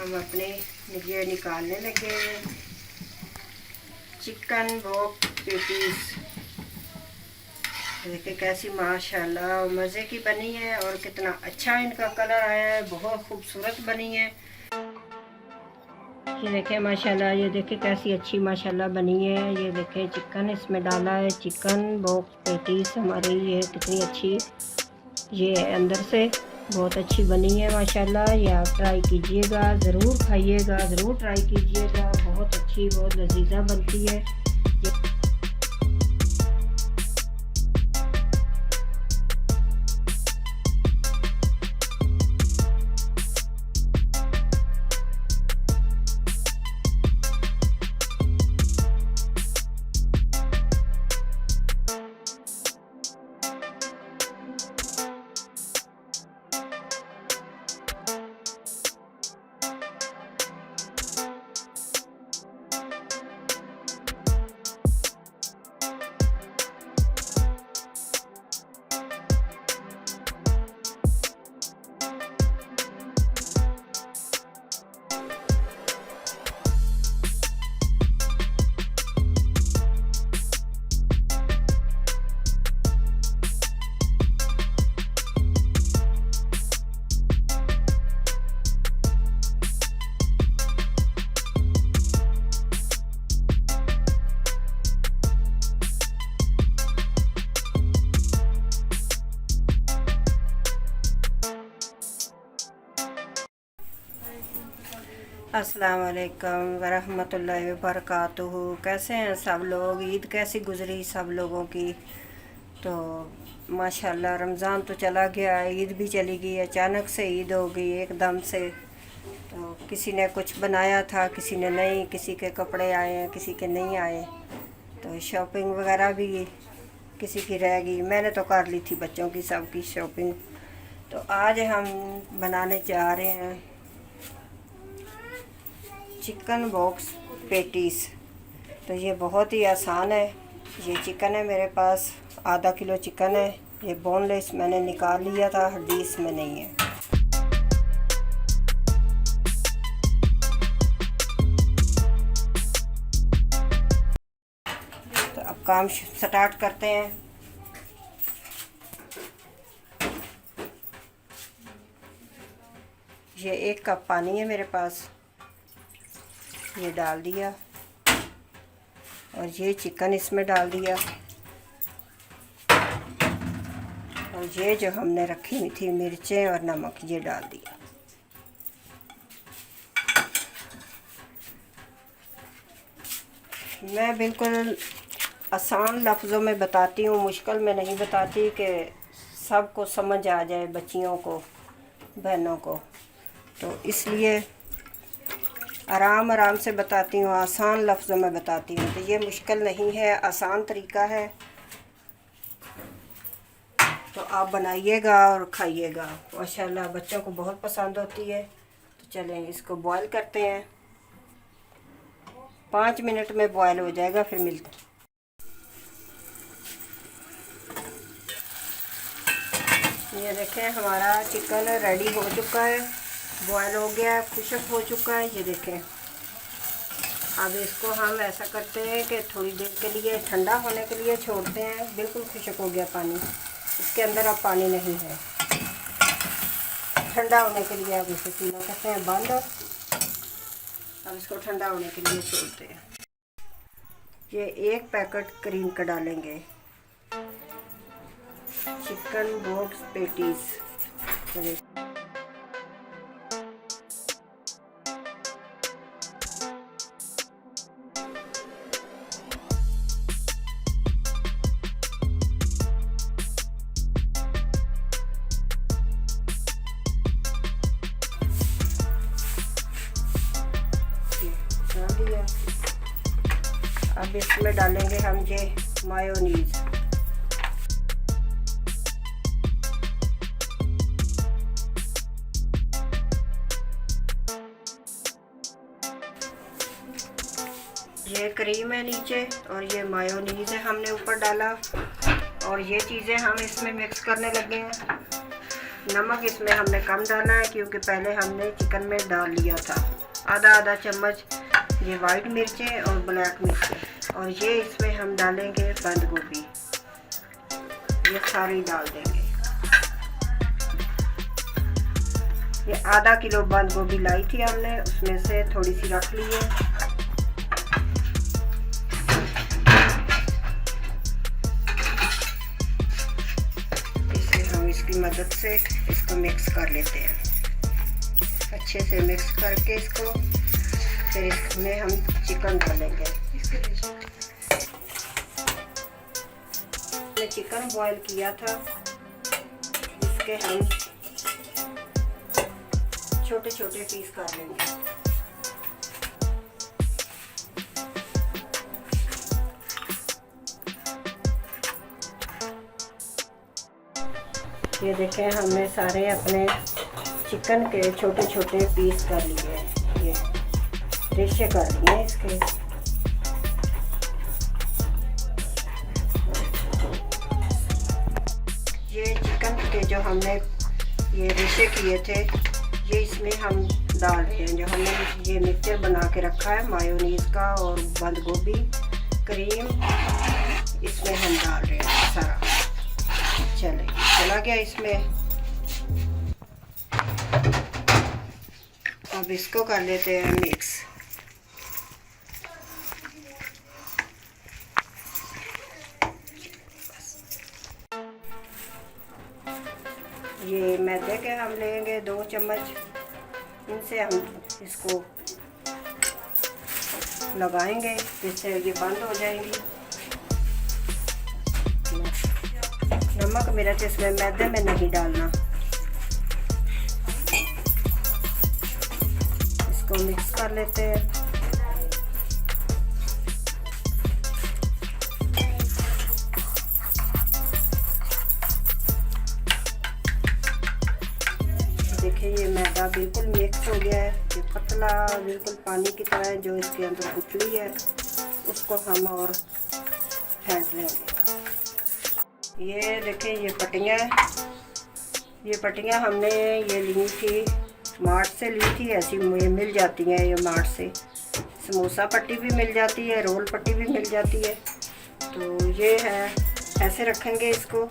हम अपने ये निकालने लगे हैं चिकन बॉक्स पेटीज। देखिए कैसी माशाल्लाह मज़े की बनी है और कितना अच्छा इनका कलर आया है, बहुत खूबसूरत बनी है। ये देखें माशाल्लाह, ये देखें कैसी अच्छी माशाल्लाह बनी है। ये देखें चिकन इसमें डाला है, चिकन बॉक्स पेटीज हमारी ये कितनी अच्छी ये है अंदर से, बहुत अच्छी बनी है माशाल्लाह। ये आप ट्राई कीजिएगा, ज़रूर खाइएगा, ज़रूर ट्राई कीजिएगा, बहुत अच्छी बहुत लजीजा बनती है। अस्सलाम वालेकुम वरहमतुल्लाहि वबरकातुहू। कैसे हैं सब लोग? ईद कैसी गुज़री सब लोगों की? तो माशाल्लाह रमज़ान तो चला गया, ईद भी चली गई, अचानक से ईद हो गई एकदम से। तो किसी ने कुछ बनाया था, किसी ने नहीं, किसी के कपड़े आए हैं, किसी के नहीं आए। तो शॉपिंग वगैरह भी किसी की रह गई। मैंने तो कर ली थी बच्चों की सबकी शॉपिंग। तो आज हम बनाने जा रहे हैं चिकन बॉक्स पेटीज। तो ये बहुत ही आसान है। ये चिकन है मेरे पास, आधा किलो चिकन है। ये बोनलेस मैंने निकाल लिया था, हड्डी इसमें नहीं है। तो अब काम स्टार्ट करते हैं। ये 1 कप पानी है मेरे पास, ये डाल दिया और ये चिकन इसमें डाल दिया और ये जो हमने रखी हुई थी मिर्चें और नमक ये डाल दिया। मैं बिल्कुल आसान लफ्ज़ों में बताती हूँ, मुश्किल में नहीं बताती कि सबको समझ आ जाए, बच्चियों को, बहनों को। तो इसलिए आराम आराम से बताती हूँ, आसान लफ्ज़ों में बताती हूँ। तो ये मुश्किल नहीं है, आसान तरीका है। तो आप बनाइएगा और खाइएगा, माशाल्लाह बच्चों को बहुत पसंद होती है। तो चलें इसको बॉईल करते हैं। 5 मिनट में बॉईल हो जाएगा, फिर मिलते हैं। ये देखें हमारा चिकन रेडी हो चुका है, बॉयल हो गया, खुश्क हो चुका है। ये देखें अब इसको हम ऐसा करते हैं कि थोड़ी देर के लिए ठंडा होने के लिए छोड़ते हैं। बिल्कुल खुश्क हो गया पानी, इसके अंदर अब पानी नहीं है। ठंडा होने के लिए अब इसे चूल्हा करते हैं बंद। अब इसको ठंडा होने के लिए छोड़ते हैं। ये 1 पैकेट क्रीम का डालेंगे। चिकन बॉक्स पेटीज डाल दिया। अब इसमें डालेंगे हम ये मायोनीज। ये क्रीम है नीचे और ये मायोनीज है हमने ऊपर डाला। और ये चीज़ें हम इसमें मिक्स करने लगे हैं। नमक इसमें हमने कम डालना है क्योंकि पहले हमने चिकन में डाल लिया था। आधा चम्मच ये वाइट मिर्चें और ब्लैक मिर्चें, और ये इसमें हम डालेंगे बंद गोभी, ये सारी डाल देंगे। ये आधा किलो बंद गोभी लाई थी हमने, उसमें से थोड़ी सी रख ली है। इसकी मदद से इसको मिक्स कर लेते हैं, अच्छे से मिक्स करके इसको फिर इसमें हम चिकन डालेंगे। मैंने चिकन बॉईल किया था, इसके हम छोटे छोटे पीस कर लेंगे। ये देखें, हमने सारे अपने चिकन के छोटे छोटे पीस कर लिए हैं, ये रेशे कर लिए इसके। ये चिकन के जो हमने ये रेशे किए थे, ये इसमें हम डाल रहे हैं। जो हमने ये मिक्सचर बना के रखा है मायोनीज का और बंद गोभी क्रीम, इसमें हम डाल रहे हैं सारा। चला गया इसमें। अब इसको कर लेते हैं मिक्स। ये मैदे के हम लेंगे 2 चम्मच, इनसे हम इसको लगाएंगे जिससे ये बंद हो जाएंगी। नमक मिर्च इसमें मैदे में नहीं डालना। इसको मिक्स कर लेते हैं। देखिए ये मैदा बिल्कुल मिक्स हो गया है, ये पतला बिल्कुल पानी की तरह है। जो इसके अंदर गुठली है उसको हम और फेंट लेंगे। ये देखें, ये पट्टियाँ हमने ये ली थी, मार्ट से ली थी। ऐसी मिल जाती हैं ये मार्ट से, समोसा पट्टी भी मिल जाती है, रोल पट्टी भी मिल जाती है। तो ये है, ऐसे रखेंगे इसको।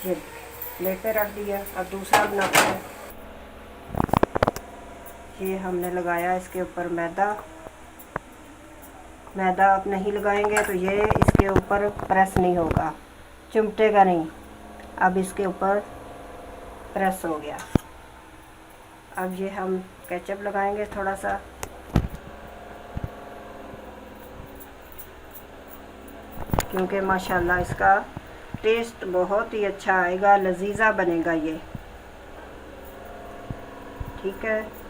ये प्लेट पे रख दिया। अब दूसरा बनाते हैं। ये हमने लगाया इसके ऊपर मैदा, मैदा आप नहीं लगाएंगे तो ये इसके ऊपर प्रेस नहीं होगा, चिमटेगा नहीं। अब इसके ऊपर प्रेस हो गया। अब ये हम केचप लगाएंगे थोड़ा सा। क्योंकि माशाल्लाह इसका टेस्ट बहुत ही अच्छा आएगा, लजीजा बनेगा ये। ठीक है,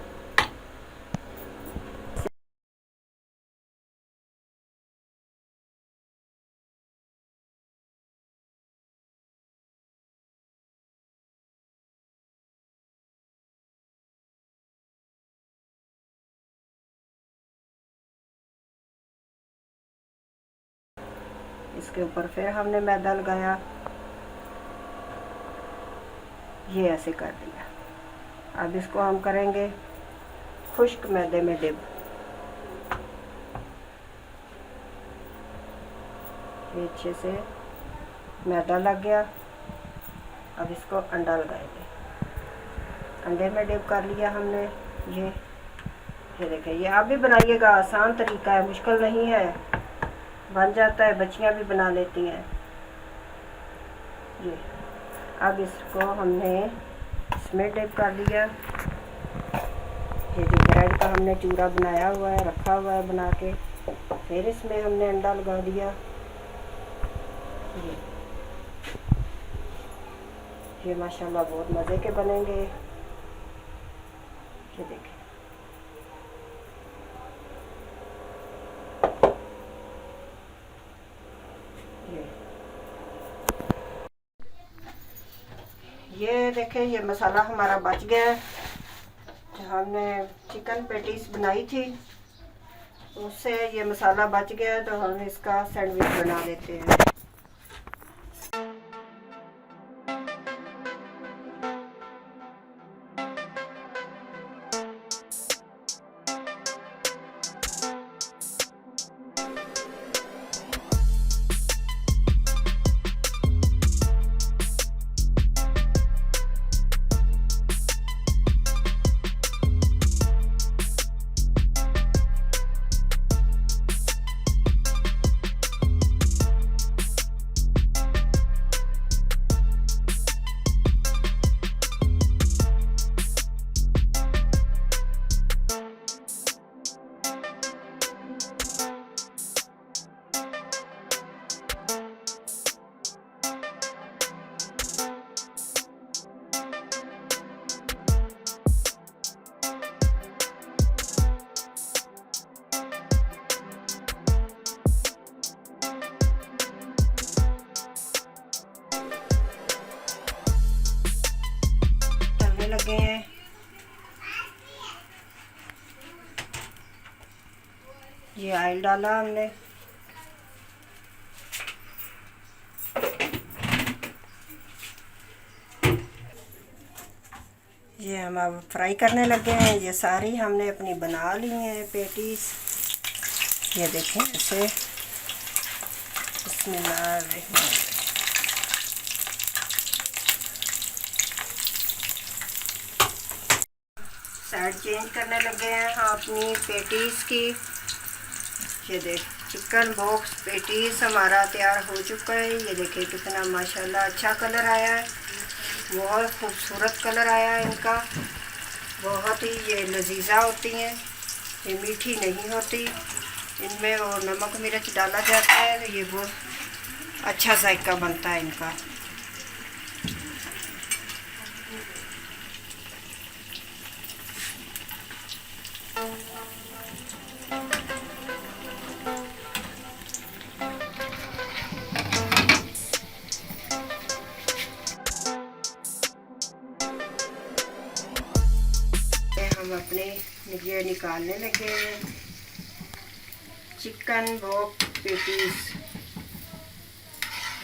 इसके ऊपर फिर हमने मैदा लगाया, ये ऐसे कर दिया। अब इसको हम करेंगे खुश्क मैदे में डिप। ये अच्छे से मैदा लग गया। अब इसको अंडा लगाएंगे। अंडे में डिप कर लिया हमने। ये देखिए, ये आप भी बनाइएगा, आसान तरीका है, मुश्किल नहीं है, बन जाता है, बच्चियां भी बना लेती हैं ये। अब इसको हमने इसमें डिप कर दिया। ये जो ब्रेड का हमने चूरा बनाया हुआ है, रखा हुआ है बना के, फिर इसमें हमने अंडा लगा दिया। ये माशाल्लाह बहुत मज़े के बनेंगे। ये देखें, ये देखें, ये मसाला हमारा बच गया है। जो हमने चिकन पैटीज बनाई थी उससे ये मसाला बच गया है, तो हम इसका सैंडविच बना लेते हैं। लगे हैं ये ऑयल डाला हमने। ये हम अब फ्राई करने लगे हैं। ये सारी हमने अपनी बना ली हैं पेटीज। ये देखें ऐसे, बिस्मिल्लाह। साइड चेंज करने लगे हैं हम अपनी पेटीज की। ये देख, चिकन बॉक्स पेटीज हमारा तैयार हो चुका है। ये देखिए कितना माशाल्लाह अच्छा कलर आया है, बहुत खूबसूरत कलर आया है इनका। बहुत ही ये लजीजा होती हैं, ये मीठी नहीं होती, इनमें वो नमक मिर्च डाला जाता है, तो ये बहुत अच्छा जायका बनता है इनका। हम अपने ये निकालने लगे हैं चिकन बॉक्स पेटीज।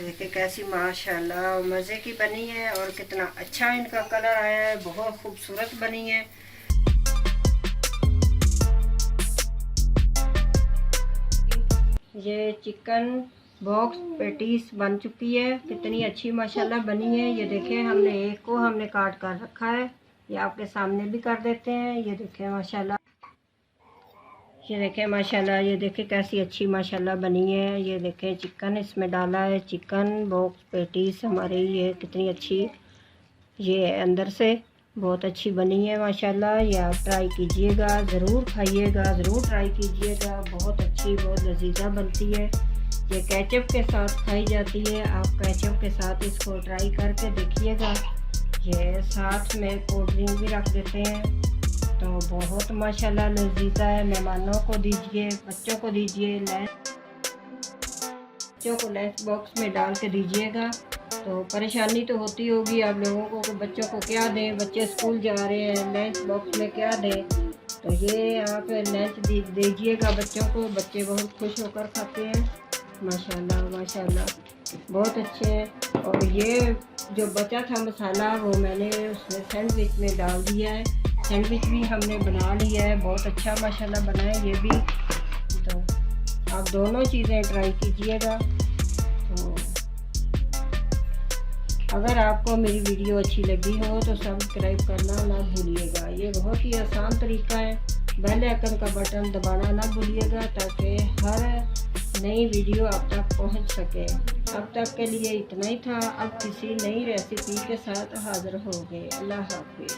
देखिए कैसी माशाल्लाह मज़े की बनी है और कितना अच्छा इनका कलर आया है, बहुत खूबसूरत बनी है। ये चिकन बॉक्स पेटीज बन चुकी है, कितनी अच्छी माशाल्लाह बनी है। ये देखें, हमने एक को हमने काट कर रखा है, ये आपके सामने भी कर देते हैं। ये देखें माशाल्लाह, ये देखें माशाल्लाह, ये देखें कैसी अच्छी माशाल्लाह बनी है। ये देखें चिकन इसमें डाला है, चिकन बॉक्स पेटीज हमारी ये कितनी अच्छी ये अंदर से बहुत अच्छी बनी है माशाल्लाह। ये आप ट्राई कीजिएगा, ज़रूर खाइएगा, ज़रूर ट्राई कीजिएगा। बहुत अच्छी बहुत लजीजा बनती है। ये केचप के साथ खाई जाती है। आप केचप के साथ इसको ट्राई करके देखिएगा। ये साथ में कोल्ड ड्रिंक भी रख देते हैं, तो बहुत माशाल्लाह लजीजा है। मेहमानों को दीजिए, बच्चों को दीजिए, बच्चों को लंच बॉक्स में डाल के दीजिएगा। तो परेशानी तो होती होगी आप लोगों को कि बच्चों को क्या दें, बच्चे स्कूल जा रहे हैं, लंच बॉक्स में क्या दें। तो ये आप लंच दीजिएगा बच्चों को, बच्चे बहुत खुश होकर खाते हैं माशाल्लाह माशाल्लाह, बहुत अच्छे हैं। और ये जो बचा था मसाला वो मैंने उसमें सैंडविच में डाल दिया है। सैंडविच भी हमने बना लिया है, बहुत अच्छा माशाल्लाह बना है ये भी। तो आप दोनों चीज़ें ट्राई कीजिएगा। तो अगर आपको मेरी वीडियो अच्छी लगी हो तो सब्सक्राइब करना ना भूलिएगा। ये बहुत ही आसान तरीका है। बेल आइकन का बटन दबाना ना भूलिएगा ताकि हर नई वीडियो आप तक पहुंच सके। अब तक के लिए इतना ही था। अब किसी नई रेसिपी के साथ हाज़िर हो गए। अल्लाह हाफिज़।